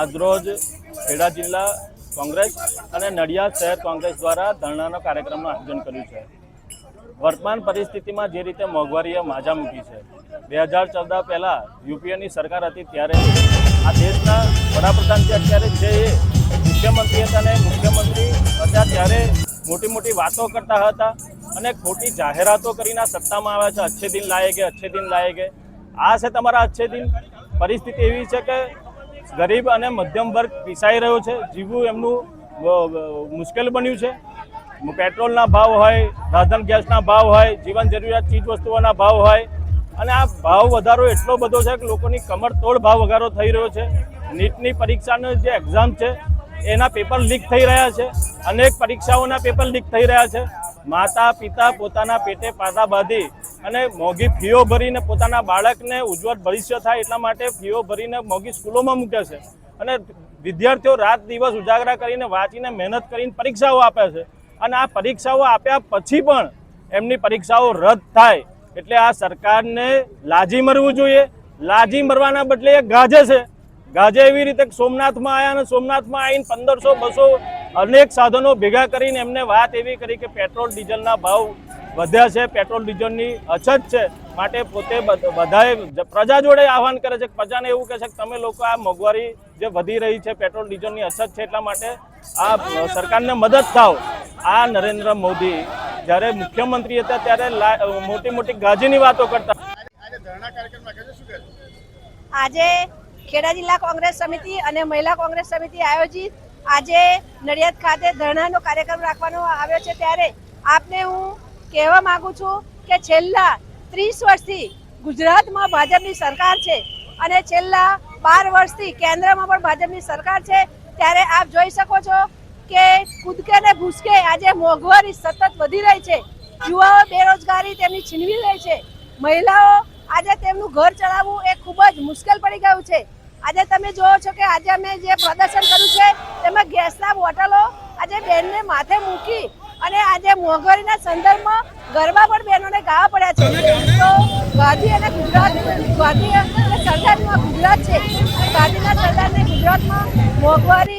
આજરોજ ખેડા જિલ્લા કોંગ્રેસ અને નડિયાદ શહેર કોંગ્રેસ દ્વારા ધરણાનો કાર્યક્રમનું આયોજન કર્યું છે। વર્તમાન પરિસ્થિતિમાં જે રીતે મોંઘવારીએ માજા મૂકી છે, 2014 પહેલાં યુપીએની સરકાર હતી ત્યારે આ દેશના વડાપ્રધાન જે અત્યારે છે એ મુખ્યમંત્રી હતા અને મુખ્યમંત્રી હતા ત્યારે મોટી મોટી વાતો કરતા હતા અને ખોટી જાહેરાતો કરીને સત્તામાં આવ્યા છે। અચ્છે દિન લાયેગે, અચ્છે દિન લાયેગે। આ છે તમારા અચ્છે દિન। પરિસ્થિતિ એવી છે કે ગરીબ અને મધ્યમ વર્ગ પીસાઈ રહ્યો છે, જીવવું એમનું મુશ્કેલ બન્યું છે। પેટ્રોલના ભાવ હોય, રાંધણ ગેસના ભાવ હોય, જીવન જરૂરિયાત ચીજ વસ્તુઓના ભાવ હોય અને આ ભાવ વધારો એટલો બધો છે કે લોકોની કમર તોડ ભાવ વધારો થઈ રહ્યો છે। નીટની પરીક્ષાનું જે એક્ઝામ છે એના પેપર લીક થઈ રહ્યા છે, અનેક પરીક્ષાઓના પેપર લીક થઈ રહ્યા છે। માતા પિતા પોતાના પેટે પાટા બાંધી અને મોંઘી ફીઓ ભરીને પોતાના બાળકને ઉજ્જવળ ભવિષ્ય થાય એટલા માટે ફીઓ ભરીને મોંઘી સ્કૂલોમાં મૂકે છે અને વિદ્યાર્થીઓ રાત દિવસ ઉજાગરા કરીને વાંચીને મહેનત કરીને પરીક્ષાઓ આપે છે અને આ પરીક્ષાઓ આપ્યા પછી પણ એમની પરીક્ષાઓ રદ થાય એટલે આ સરકારને લાજી મરવું જોઈએ। લાજી મરવાના બદલે એ ગાજે છે। ગાજે એવી રીતે સોમનાથમાં આવ્યા અને સોમનાથમાં આવીને 1500-200 અનેક સાધનો ભેગા કરીને એમને વાત એવી કરી કે પેટ્રોલ ડીઝલના ભાવ વધ્યા છે, પેટ્રોલ ડીઝલની અછત છે, માટે પોતે બધાએ પ્રજા જોડે આહવાન કરે છે, પ્રજાને એવું કહે છે કે તમે લોકો આ મોંઘવારી જે વધી રહી છે, પેટ્રોલ ડીઝલની અછત છે એટલા માટે આ સરકારને મદદ થાવ। આ નરેન્દ્ર મોદી જ્યારે મુખ્યમંત્રી હતા ત્યારે મોટી મોટી ગાજીની વાતો કરતા। આજે ખેડા જિલ્લા કોંગ્રેસ સમિતિ અને મહિલા કોંગ્રેસ સમિતિ આયોજિત આજે નડિયાદ ખાતે ધરણાનો કાર્યક્રમ રાખવાનો આવ્યો છે ત્યારે આપને હું કહેવા માંગુ છું કે છેલ્લા 30 વર્ષથી ગુજરાતમાં ભાજપની સરકાર છે અને છેલ્લા 12 વર્ષથી કેન્દ્રમાં પણ ભાજપની સરકાર છે ત્યારે આપ જોઈ શકો છો કે કૂદકે ને ભૂસકે આજે મોંઘવારી સતત વધી રહી છે। યુવાઓ બેરોજગારી તેમની છીનવી રહી છે, મહિલાઓ આજે તેમનું ઘર ચલાવવું એ ખૂબ જ મુશ્કેલ પડી ગયું છે। આજે તમે જોવો છો કે આજે અમે જે પ્રદર્શન કર્યું છે તેમાં ગેસના બોટલો આજે બેનને માથે મૂકી અને આજે મોંઘવારીના સંદર્ભમાં ગરબા પણ બહેનોને ગાવા પડ્યા છે। તો ગાંધી અને ગુજરાત, ગાંધી અને સરદારમાં ગુજરાત છે, ગાંધીના સરદારને ગુજરાતમાં મોંઘવારી